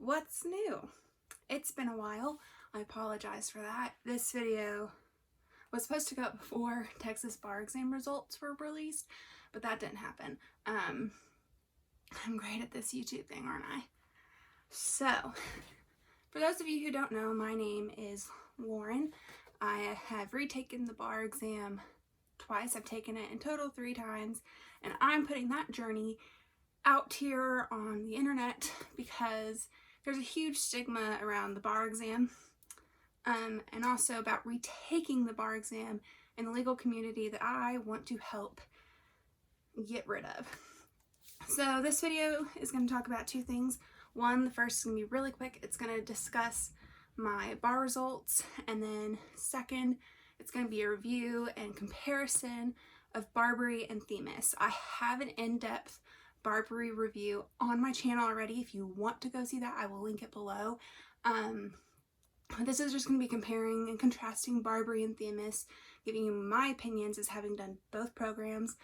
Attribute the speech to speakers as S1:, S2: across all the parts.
S1: what's new? It's been a while. I apologize for that. This video was supposed to go up before Texas bar exam results were released, but that didn't happen. I'm great at this YouTube thing, aren't I? So, for those of you who don't know, my name is Lauren. I have retaken the bar exam twice. I've taken it in total 3 times, and I'm putting that journey out here on the internet because there's a huge stigma around the bar exam, and also about retaking the bar exam in the legal community that I want to help get rid of. So this video is going to talk about 2 things. One, the first is going to be really quick. It's going to discuss my bar results, and then second, it's going to be a review and comparison of Barbri and Themis. I have an in-depth Barbri review on my channel already. If you want to go see that, I will link it below. This is just going to be comparing and contrasting Barbri and Themis, giving you my opinions as having done both programs.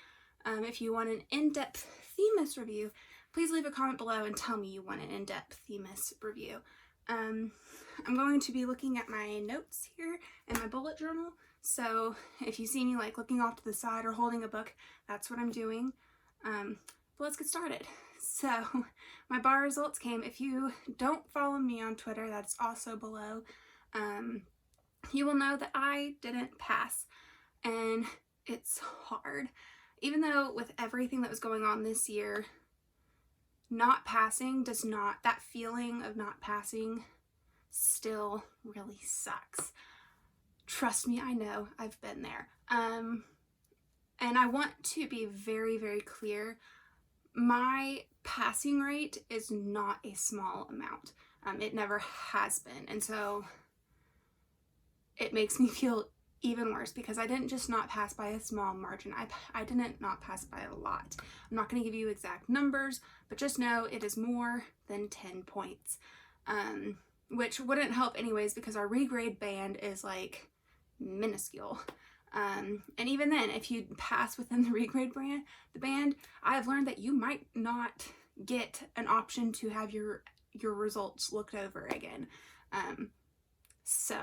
S1: If you want an in-depth Themis review, please leave a comment below and tell me you want an in-depth Themis review. I'm going to be looking at my notes here in my bullet journal, so if you see me like looking off to the side or holding a book, that's what I'm doing. But let's get started. So my bar results came. If you don't follow me on Twitter, that's also below. You will know that I didn't pass, and it's hard. Even though with everything that was going on this year, not passing does not, that feeling of not passing still really sucks. Trust me, I know, I've been there. And I want to be very, very clear. My passing rate is not a small amount. It never has been. And so it makes me feel even worse because I didn't just not pass by a small margin. I didn't not pass by a lot. I'm not going to give you exact numbers, but just know it is more than 10 points, which wouldn't help anyways because our regrade band is like minuscule. And even then, if you pass within the regrade band, I have learned that you might not get an option to have your results looked over again. So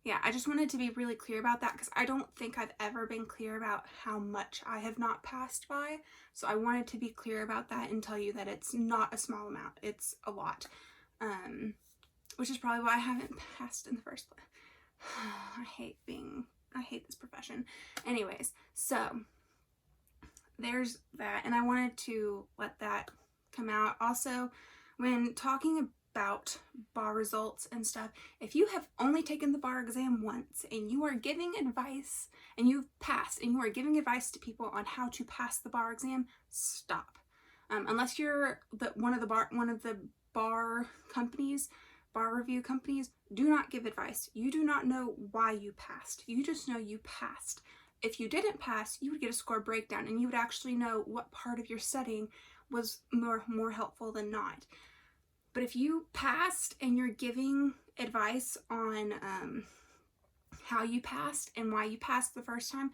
S1: yeah, I just wanted to be really clear about that because I don't think I've ever been clear about how much I have not passed by. So I wanted to be clear about that and tell you that it's not a small amount. It's a lot, which is probably why I haven't passed in the first place. I hate this profession. Anyways, so there's that, and I wanted to let that come out. Also, when talking about bar results and stuff, if you have only taken the bar exam once and you are giving advice and you've passed and you are giving advice to people on how to pass the bar exam, stop. Unless you're one of the bar companies, bar review companies, do not give advice. You do not know why you passed. You just know you passed. If you didn't pass, you would get a score breakdown and you would actually know what part of your setting was more helpful than not. But if you passed and you're giving advice on how you passed and why you passed the first time,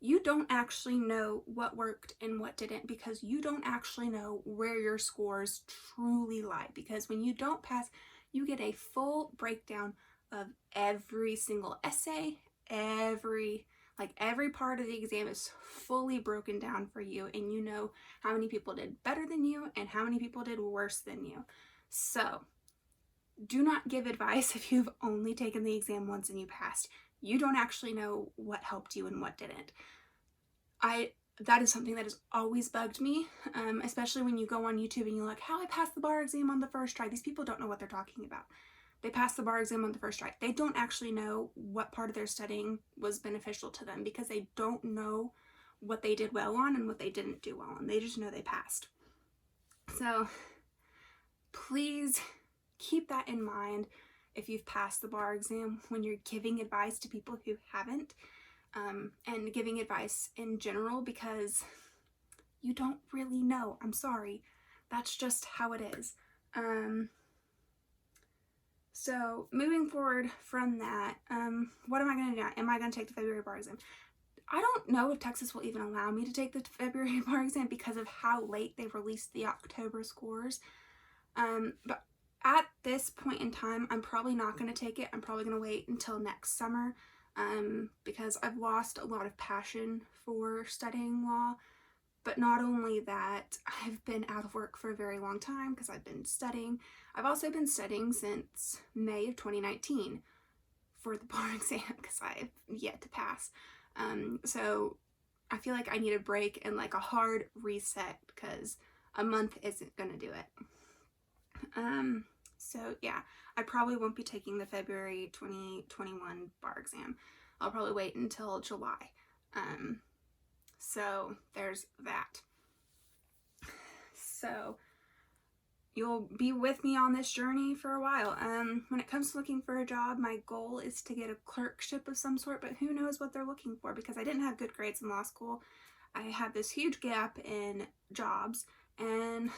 S1: you don't actually know what worked and what didn't because you don't actually know where your scores truly lie. Because when you don't pass, you get a full breakdown of every single essay, every part of the exam is fully broken down for you, and you know how many people did better than you and how many people did worse than you. So do not give advice if you've only taken the exam once and you passed. You don't actually know what helped you and what didn't. That is something that has always bugged me, especially when you go on YouTube and you're like, how I passed the bar exam on the first try. These people don't know what they're talking about. They passed the bar exam on the first try. They don't actually know what part of their studying was beneficial to them because they don't know what they did well on and what they didn't do well on. They just know they passed. So please keep that in mind if you've passed the bar exam when you're giving advice to people who haven't, and giving advice in general because you don't really know. I'm sorry. That's just how it is. So moving forward from that, what am I going to do now? Am I going to take the February bar exam? I don't know if Texas will even allow me to take the February bar exam because of how late they released the October scores. But at this point in time, I'm probably not going to take it. I'm probably going to wait until next summer, because I've lost a lot of passion for studying law. But not only that, I've been out of work for a very long time because I've been studying. I've also been studying since May of 2019 for the bar exam because I've yet to pass. So I feel like I need a break and like a hard reset because a month isn't going to do it. So yeah, I probably won't be taking the February 2021 bar exam. I'll probably wait until July. So there's that. So you'll be with me on this journey for a while. When it comes to looking for a job, my goal is to get a clerkship of some sort, but who knows what they're looking for because I didn't have good grades in law school. I had this huge gap in jobs and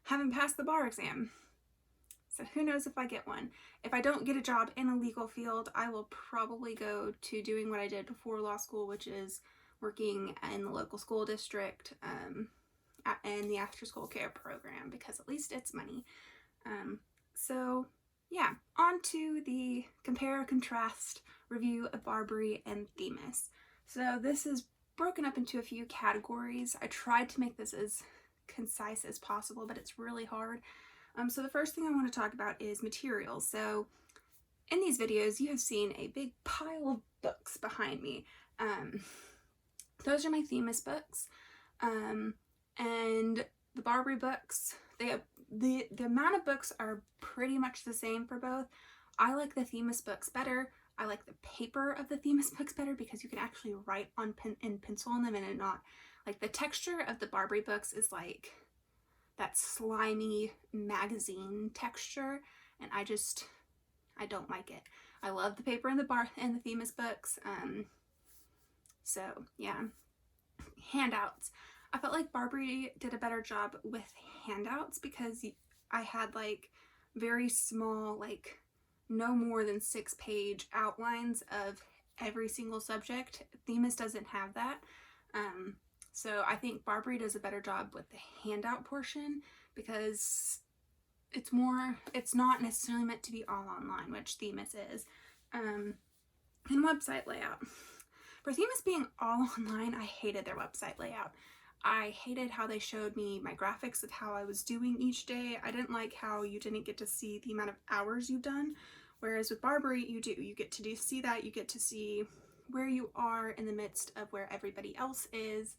S1: haven't passed the bar exam. So who knows if I get one. If I don't get a job in a legal field, I will probably go to doing what I did before law school, which is working in the local school district in the after school care program because at least it's money. So yeah, on to the compare contrast review of Barbri and Themis. So this is broken up into a few categories. I tried to make this as concise as possible, but it's really hard. So the first thing I want to talk about is materials. So in these videos, you have seen a big pile of books behind me. Those are my Themis books, and the Barbri books, the amount of books are pretty much the same for both. I like the Themis books better. I like the paper of the Themis books better because you can actually write on in pencil on them and not, like the texture of the Barbri books is like that slimy magazine texture, and I don't like it. I love the paper in the Themis books. So yeah, handouts. I felt like Barbri did a better job with handouts because I had like very small, like no more than 6-page outlines of every single subject. Themis doesn't have that. So I think Barbri does a better job with the handout portion because it's not necessarily meant to be all online, which Themis is. And website layout. For Themis being all online, I hated their website layout. I hated how they showed me my graphics of how I was doing each day. I didn't like how you didn't get to see the amount of hours you've done, whereas with Barbri, you do. You get to see that. You get to see where you are in the midst of where everybody else is,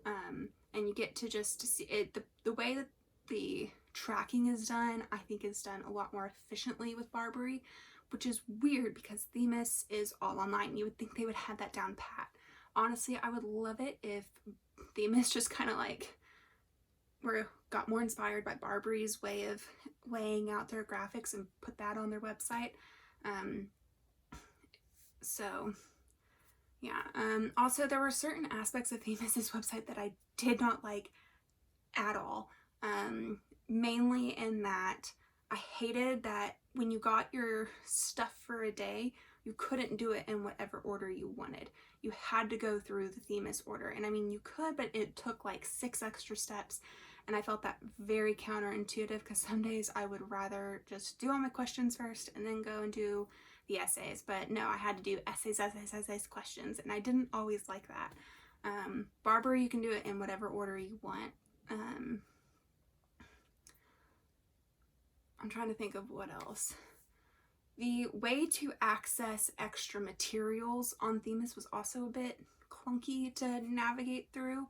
S1: and you get to just see it. The way that the tracking is done, I think is done a lot more efficiently with Barbri, which is weird because Themis is all online. You would think they would have that down pat. Honestly, I would love it if Themis just kind of like got more inspired by Barbri's way of laying out their graphics and put that on their website. So yeah. Also, there were certain aspects of Themis's website that I did not like at all. Mainly in that I hated that when you got your stuff for a day, you couldn't do it in whatever order you wanted. You had to go through the Themis order. And I mean, you could, but it took like 6 extra steps. And I felt that very counterintuitive because some days I would rather just do all my questions first and then go and do the essays. But no, I had to do essays, questions. And I didn't always like that. Barbri, you can do it in whatever order you want. I'm trying to think of what else. The way to access extra materials on Themis was also a bit clunky to navigate through.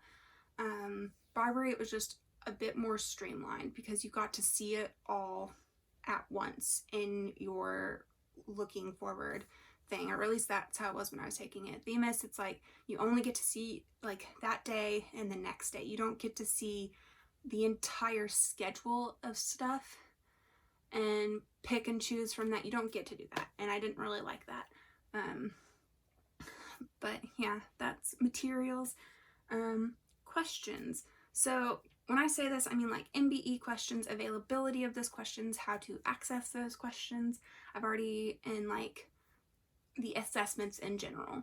S1: Barbri, it was just a bit more streamlined because you got to see it all at once in your looking forward thing, or at least that's how it was when I was taking it. Themis, it's like you only get to see like that day and the next day. You don't get to see the entire schedule of stuff and pick and choose from that. You don't get to do that, and I didn't really like that. But yeah, that's materials. Questions. So when I say this, I mean like MBE questions, availability of those questions, how to access those questions. I've already in like the assessments in general.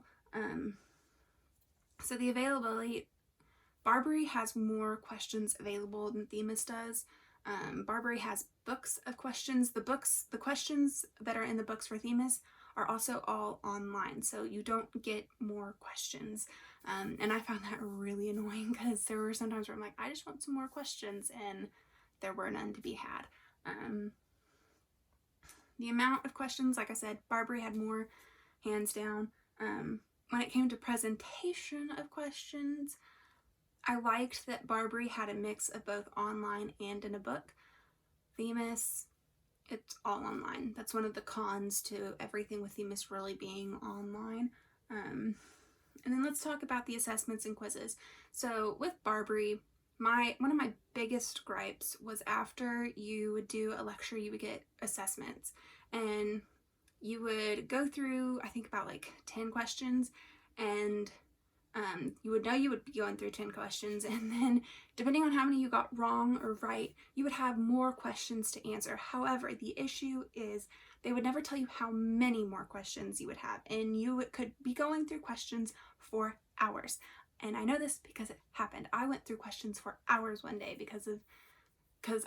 S1: So the availability, Barbri has more questions available than Themis does. Barbri has books of questions. The questions that are in the books for Themis are also all online, so you don't get more questions. And I found that really annoying because there were some times where I'm like, I just want some more questions, and there were none to be had. The amount of questions, like I said, Barbri had more, hands down. When it came to presentation of questions, I liked that Barbri had a mix of both online and in a book. Themis, it's all online. That's one of the cons to everything with Themis really being online. And then let's talk about the assessments and quizzes. So with Barbri, one of my biggest gripes was after you would do a lecture, you would get assessments, and you would go through, I think, about like 10 questions, and you would know you would be going through 10 questions, and then depending on how many you got wrong or right, you would have more questions to answer. However, the issue is they would never tell you how many more questions you would have, and you could be going through questions for hours. And I know this because it happened. I went through questions for hours one day because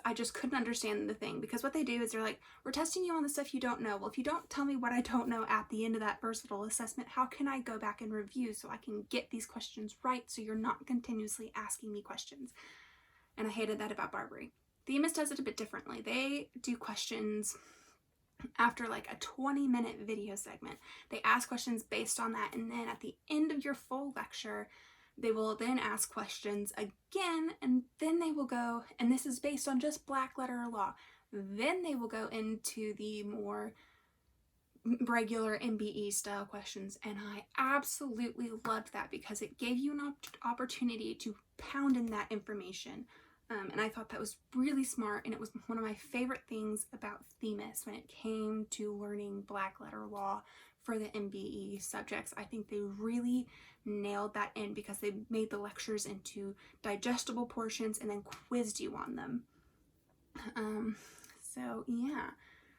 S1: I just couldn't understand the thing. Because what they do is they're like, we're testing you on the stuff you don't know. Well, if you don't tell me what I don't know at the end of that versatile assessment, how can I go back and review so I can get these questions right so you're not continuously asking me questions? And I hated that about Barbri. Themis does it a bit differently. They do questions after like a 20-minute video segment. They ask questions based on that, and then at the end of your full lecture, they will then ask questions again, and then they will go, and this is based on just black letter law, then they will go into the more regular MBE style questions, and I absolutely loved that because it gave you an opportunity to pound in that information. And I thought that was really smart, and it was one of my favorite things about Themis when it came to learning black letter law for the MBE subjects. I think they really nailed that in because they made the lectures into digestible portions and then quizzed you on them. So yeah.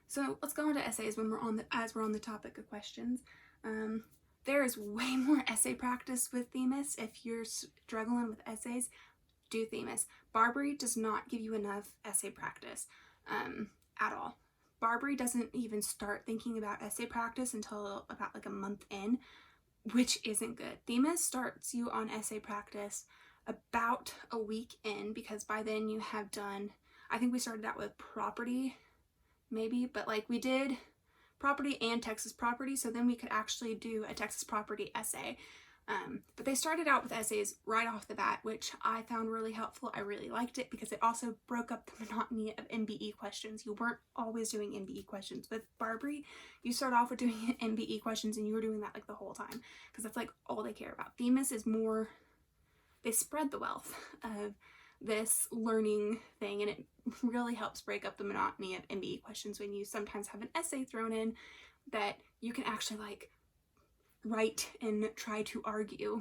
S1: So let's go into essays as we're on the topic of questions. There is way more essay practice with Themis. If you're struggling with essays, do Themis. Barbri does not give you enough essay practice at all. Barbri doesn't even start thinking about essay practice until about like a month in, which isn't good. Themis starts you on essay practice about a week in, because by then you have done, I think we started out with property maybe, but like we did property and Texas property, so then we could actually do a Texas property essay. But they started out with essays right off the bat, which I found really helpful. I really liked it because it also broke up the monotony of MBE questions. You weren't always doing MBE questions. With Barbri, you start off with doing MBE questions, and you were doing that like the whole time because that's like all they care about. Themis is more, they spread the wealth of this learning thing, and it really helps break up the monotony of MBE questions when you sometimes have an essay thrown in that you can actually like write and try to argue,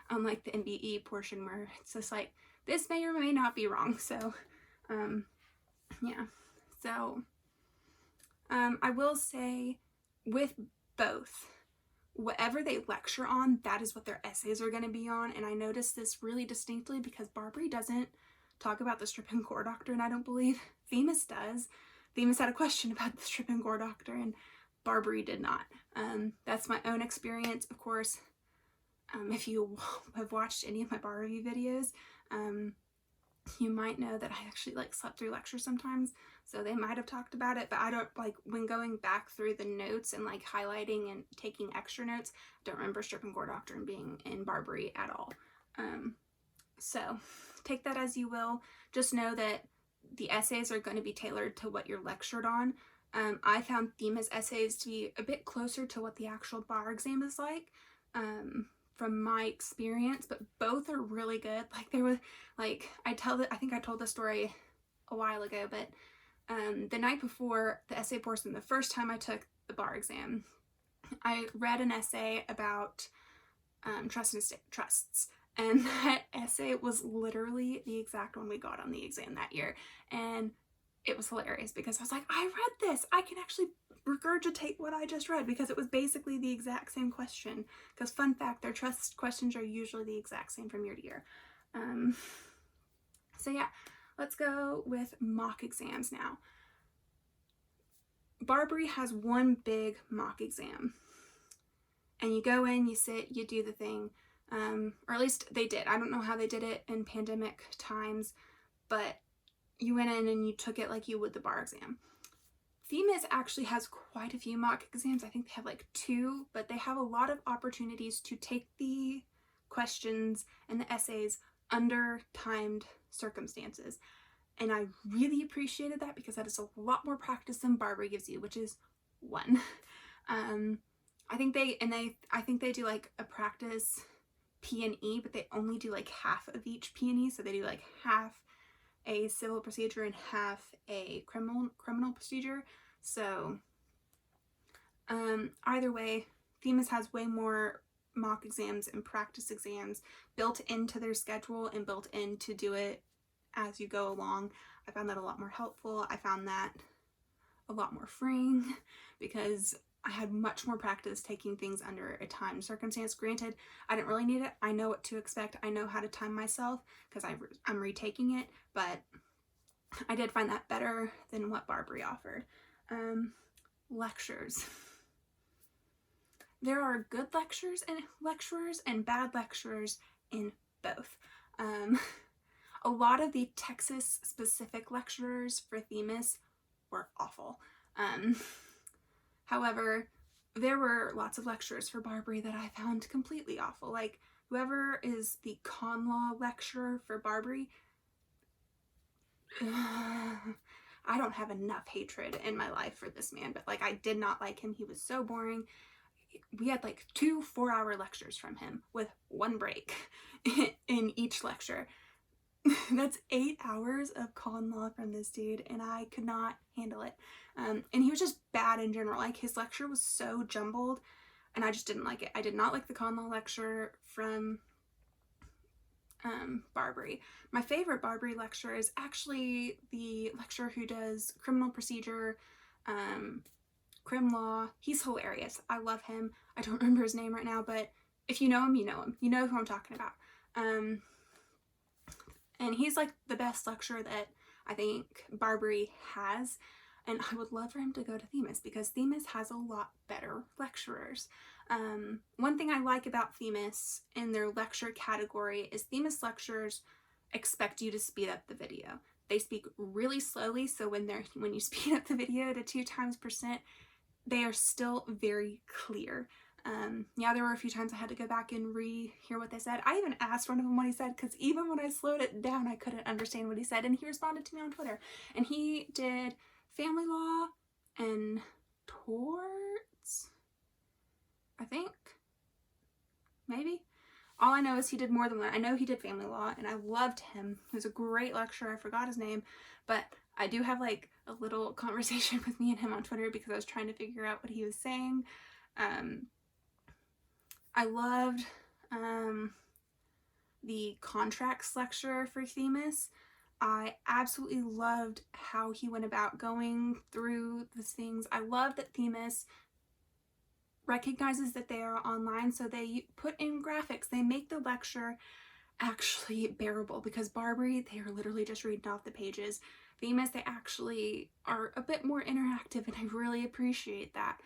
S1: unlike the MBE portion where it's just like, this may or may not be wrong. So yeah. So I will say with both, whatever they lecture on, that is what their essays are going to be on. And I noticed this really distinctly because Barbri doesn't talk about the strip and core doctrine, I don't believe. Themis does. Themis had a question about the strip and core doctrine. Barbri did not. That's my own experience, of course. If you have watched any of my bar review videos, you might know that I actually like slept through lectures sometimes, so they might have talked about it, but I don't, like, when going back through the notes and like highlighting and taking extra notes, I don't remember strip and core doctrine being in Barbri at all. So take that as you will. Just know that the essays are going to be tailored to what you're lectured on. I found Themis essays to be a bit closer to what the actual bar exam is like, from my experience, but both are really good. Like, there was, like, I think I told the story a while ago, but the night before the essay portion, the first time I took the bar exam, I read an essay about trusts, and that essay was literally the exact one we got on the exam that year, and it was hilarious because I was like, I read this, I can actually regurgitate what I just read, because it was basically the exact same question. Because fun fact, their trust questions are usually the exact same from year to year. So yeah, Let's go with mock exams now. Barbri has one big mock exam. And you go in, you sit, you do the thing. Or at least they did. I don't know how they did it in pandemic times, but you went in and you took it like you would the bar exam. Themis actually has quite a few mock exams. I think they have like 2, but they have a lot of opportunities to take the questions and the essays under timed circumstances. And I really appreciated that because that is a lot more practice than Barbri gives you, which is 1. I think they do like a practice P&E, but they only do like half of each P&E. So they do like half a civil procedure and half a criminal procedure. So either way, Themis has way more mock exams and practice exams built into their schedule and built in to do it as you go along. I found that a lot more helpful. I found that a lot more freeing because I had much more practice taking things under a time circumstance. Granted, I didn't really need it. I know what to expect. I know how to time myself because I'm retaking it, but I did find that better than what Barbri offered. Lectures. There are good lecturers and bad lecturers in both. A lot of the Texas specific lecturers for Themis were awful. However, there were lots of lecturers for Barbri that I found completely awful. Like, whoever is the con law lecturer for Barbri, I don't have enough hatred in my life for this man, but like, I did not like him. He was so boring. We had like 2 4-hour lectures from him with 1 break in each lecture. That's 8 hours of con law from this dude, and I could not handle it. And he was just bad in general. Like, his lecture was so jumbled, and I just didn't like it. I did not like the con law lecture from Barbri. My favorite Barbri lecturer is actually the lecturer who does criminal procedure, crim law. He's hilarious. I love him. I don't remember his name right now, but if you know him, you know him. You know who I'm talking about. And he's like the best lecturer that I think Barbri has. And I would love for him to go to Themis because Themis has a lot better lecturers. One thing I like about Themis in their lecture category is Themis lecturers expect you to speed up the video. They speak really slowly, so when you speed up the video to 2x%, they are still very clear. Yeah, there were a few times I had to go back and re-hear what they said. I even asked one of them what he said because even when I slowed it down, I couldn't understand what he said, and he responded to me on Twitter. And he did family law and torts, I think, maybe. All I know is he did more than that. I know he did family law, and I loved him. He was a great lecturer. I forgot his name, but I do have like a little conversation with me and him on Twitter because I was trying to figure out what he was saying. I loved the contracts lecturer for Themis. I absolutely loved how he went about going through these things. I love that Themis recognizes that they are online, so they put in graphics. They make the lecture actually bearable because Barbri, they are literally just reading off the pages. Themis, they actually are a bit more interactive, and I really appreciate that.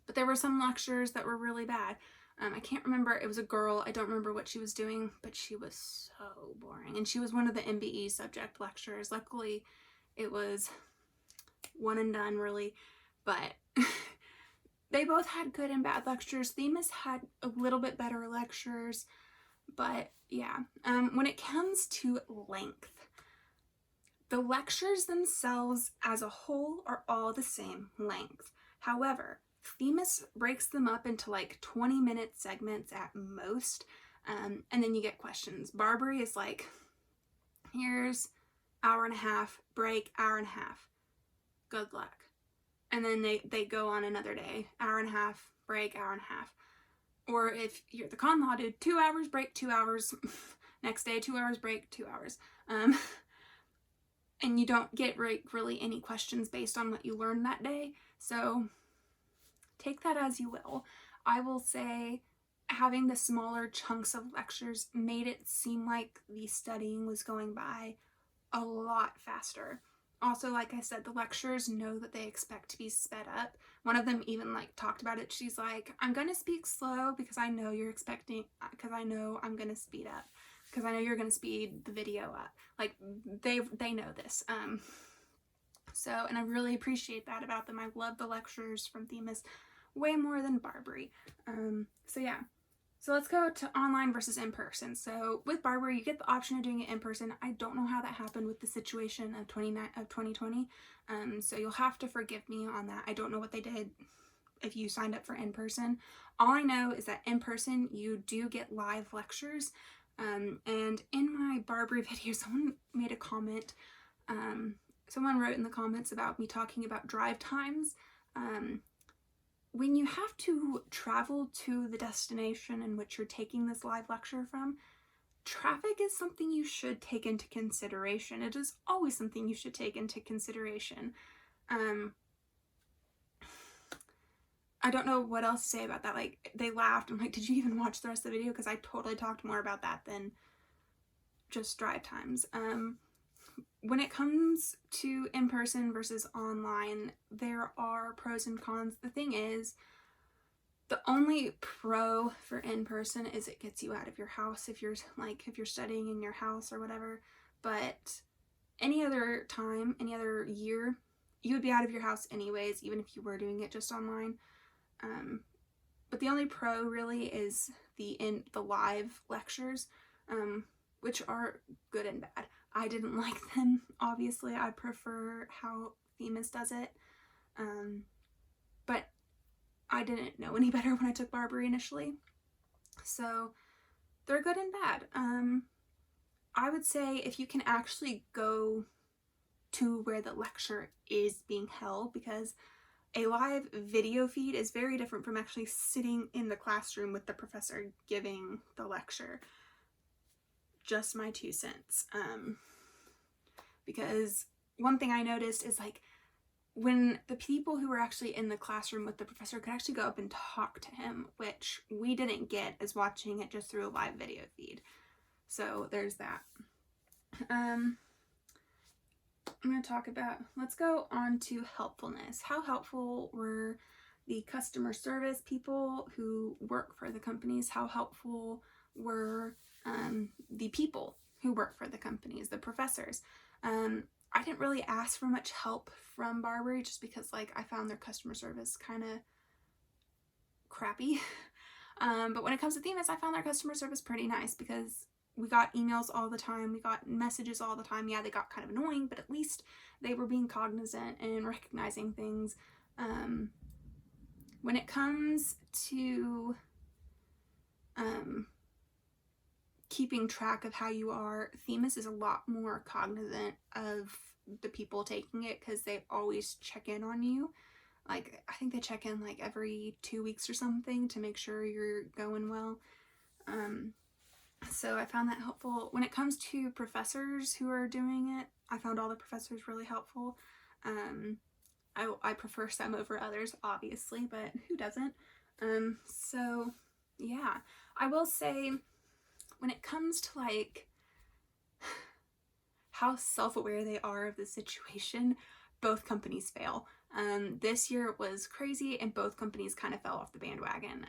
S1: But there were some lectures that were really bad. I can't remember. It was a girl. I don't remember what she was doing, but she was so boring. And she was one of the MBE subject lecturers. Luckily, it was one and done, really. But they both had good and bad lectures. Themis had a little bit better lectures. But yeah, when it comes to length, the lectures themselves as a whole are all the same length. However, Themis breaks them up into like 20-minute segments at most, and then you get questions. Barbri is like, here's hour and a half, break, hour and a half, good luck. And then they go on another day, hour and a half, break, hour and a half. Or if you're the con law dude, 2 hours, break, 2 hours, next day, 2 hours, break, 2 hours. And you don't get really any questions based on what you learned that day. So take that as you will. I will say having the smaller chunks of lectures made it seem like the studying was going by a lot faster. Also, like I said, the lecturers know that they expect to be sped up. One of them even like talked about it. She's like, I'm gonna speak slow because I know you're expecting, because I know I'm gonna speed up, because I know you're gonna speed the video up. Like they know this. So, and I really appreciate that about them. I love the lecturers from Themis way more than Barbri. So yeah. So let's go to online versus in person. So with Barbri, you get the option of doing it in person. I don't know how that happened with the situation of 2020. So you'll have to forgive me on that. I don't know what they did if you signed up for in person. All I know is that in person, you do get live lectures. And in my Barbri video, someone made a comment. Someone wrote in the comments about me talking about drive times. When you have to travel to the destination in which you're taking this live lecture from, traffic is something you should take into consideration. It is always something you should take into consideration. I don't know what else to say about that. Like, they laughed. I'm like, did you even watch the rest of the video? Because I totally talked more about that than just drive times. When it comes to in-person versus online, there are pros and cons. The thing is, the only pro for in-person is it gets you out of your house if you're studying in your house or whatever. But any other time, any other year, you would be out of your house anyways, even if you were doing it just online. But the only pro really is the live lectures, which are good and bad. I didn't like them, obviously. I prefer how Themis does it. But I didn't know any better when I took Barbri initially. So they're good and bad. I would say if you can actually go to where the lecture is being held, because a live video feed is very different from actually sitting in the classroom with the professor giving the lecture. Just my 2 cents. Because one thing I noticed is like when the people who were actually in the classroom with the professor could actually go up and talk to him, which we didn't get as watching it just through a live video feed. So there's that. I'm going to talk about, let's go on to helpfulness. How helpful were the customer service people who work for the companies? How helpful were the people who work for the companies, the professors? I didn't really ask for much help from Barbri just because like I found their customer service kind of crappy. But when it comes to Themis, I found their customer service pretty nice because we got emails all the time, we got messages all the time. Yeah, they got kind of annoying, but at least they were being cognizant and recognizing things. When it comes to keeping track of how you are, Themis is a lot more cognizant of the people taking it because they always check in on you. Like, I think they check in like every 2 weeks or something to make sure you're going well. So I found that helpful. When it comes to professors who are doing it, I found all the professors really helpful. I prefer some over others, obviously, but who doesn't? So yeah, I will say when it comes to like how self-aware they are of the situation, both companies fail. This year was crazy and both companies kind of fell off the bandwagon.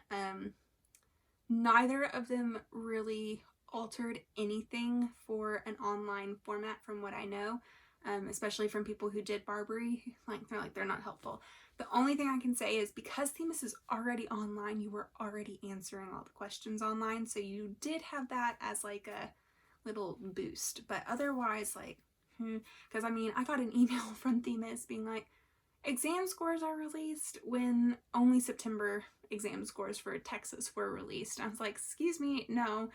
S1: Neither of them really altered anything for an online format from what I know, especially from people who did Barbri. They're not helpful. The only thing I can say is because Themis is already online, you were already answering all the questions online, so you did have that as like a little boost. But otherwise, because I mean, I got an email from Themis being like, exam scores are released when only September exam scores for Texas were released. I was like, excuse me, no,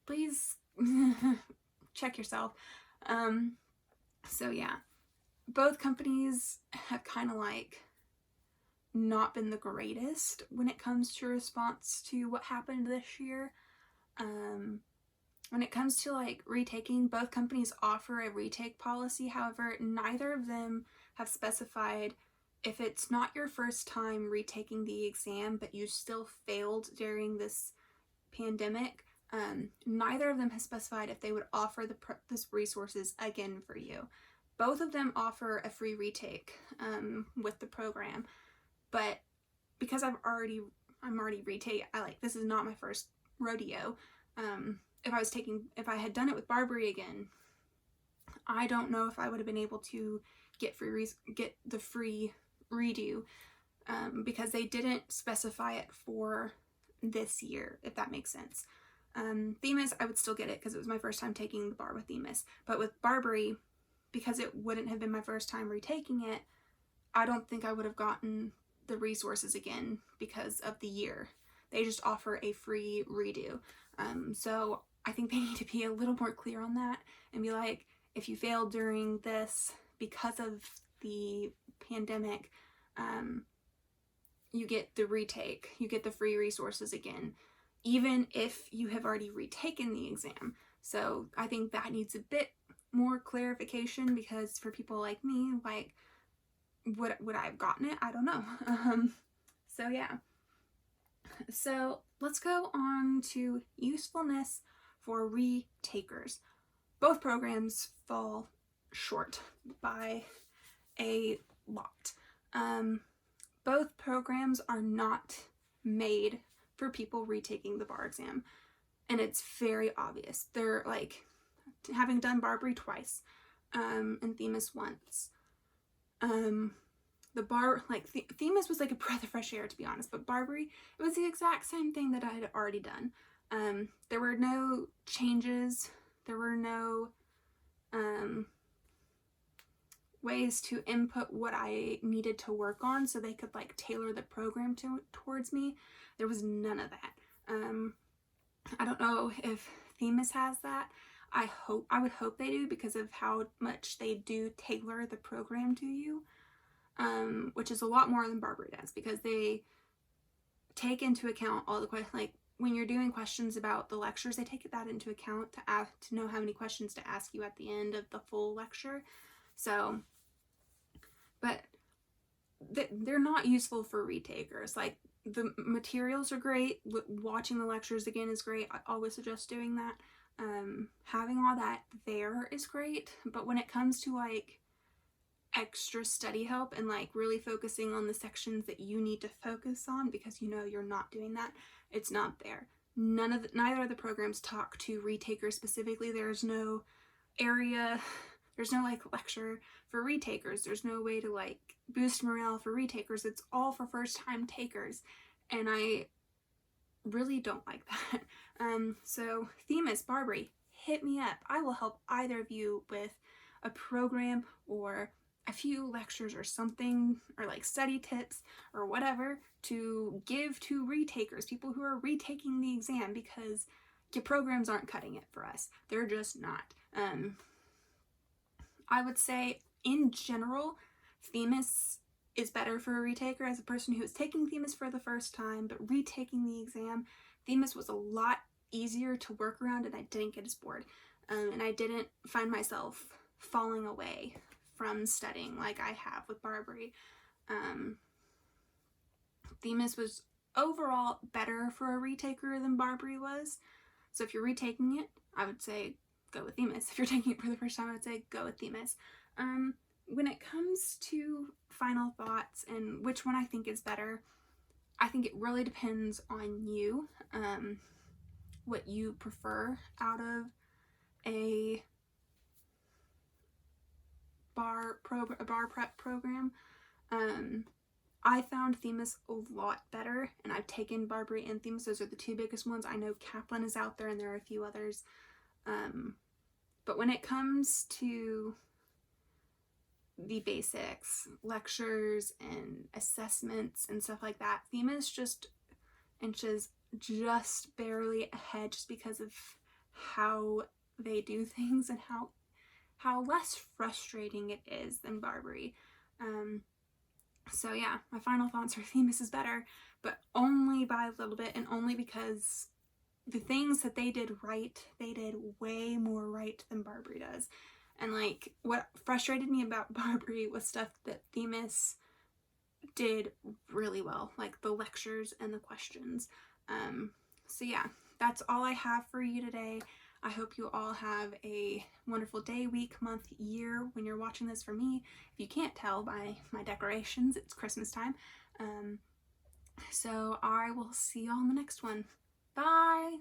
S1: please check yourself. So yeah, both companies have kind of like not been the greatest when it comes to response to what happened this year. When it comes to like retaking, both companies offer a retake policy. However, neither of them have specified if it's not your first time retaking the exam, but you still failed during this pandemic, neither of them has specified if they would offer this resources again for you. Both of them offer a free retake with the program, but because I'm already retake. This is not my first rodeo. If I had done it with Barbri again, I don't know if I would have been able to get the free redo, because they didn't specify it for this year, if that makes sense. Themis, I would still get it because it was my first time taking the bar with Themis, but with Barbri, because it wouldn't have been my first time retaking it, I don't think I would have gotten the resources again because of the year. They just offer a free redo. So I think they need to be a little more clear on that and be like, if you failed during this because of the pandemic, you get the retake, you get the free resources again, even if you have already retaken the exam. So I think that needs a bit more clarification, because for people like me, like, would I have gotten it? I don't know. So yeah. So let's go on to usefulness for retakers. Both programs fall short by a lot. Both programs are not made for people retaking the bar exam, and it's very obvious. They're like, having done Barbri twice, and Themis once, the bar, like, Themis was like a breath of fresh air, to be honest, but Barbri, it was the exact same thing that I had already done. There were no changes, there were no ways to input what I needed to work on so they could like tailor the program towards me. There was none of that. I don't know if Themis has that. I would hope they do, because of how much they do tailor the program to you, which is a lot more than Barbri does, because they take into account all the questions. Like, when you're doing questions about the lectures, they take that into account to know how many questions to ask you at the end of the full lecture. So, but they're not useful for retakers. Like, the materials are great. Watching the lectures again is great. I always suggest doing that. Having all that there is great, but when it comes to like extra study help and like really focusing on the sections that you need to focus on because you know you're not doing that, it's not there. Neither of the programs talk to retakers specifically. There's no like lecture for retakers. There's no way to like boost morale for retakers. It's all for first time takers, and I really don't like that. So Themis, Barbri, hit me up. I will help either of you with a program or a few lectures or something, or like study tips or whatever to give to retakers, people who are retaking the exam, because your programs aren't cutting it for us. They're just not. I would say in general, Themis is better for a retaker. As a person who is taking Themis for the first time but retaking the exam, Themis was a lot easier to work around, and I didn't get as bored, and I didn't find myself falling away from studying like I have with Barbri. Themis was overall better for a retaker than Barbri was, so if you're retaking it, I would say go with Themis. If you're taking it for the first time, I would say go with Themis. When it comes to final thoughts and which one I think is better, I think it really depends on you, what you prefer out of a bar prep program. I found Themis a lot better, and I've taken Barbri and Themis. Those are the two biggest ones. I know Kaplan is out there, and there are a few others. But when it comes to the basics, lectures and assessments and stuff like that, Themis just inches just barely ahead, just because of how they do things and how less frustrating it is than Barbri. So yeah, my final thoughts are Themis is better, but only by a little bit, and only because the things that they did right, they did way more right than Barbri does. And like, what frustrated me about Barbri was stuff that Themis did really well, like the lectures and the questions. So yeah, that's all I have for you today. I hope you all have a wonderful day, week, month, year when you're watching this. For me, if you can't tell by my decorations, it's Christmas time. So I will see you all in the next one. Bye!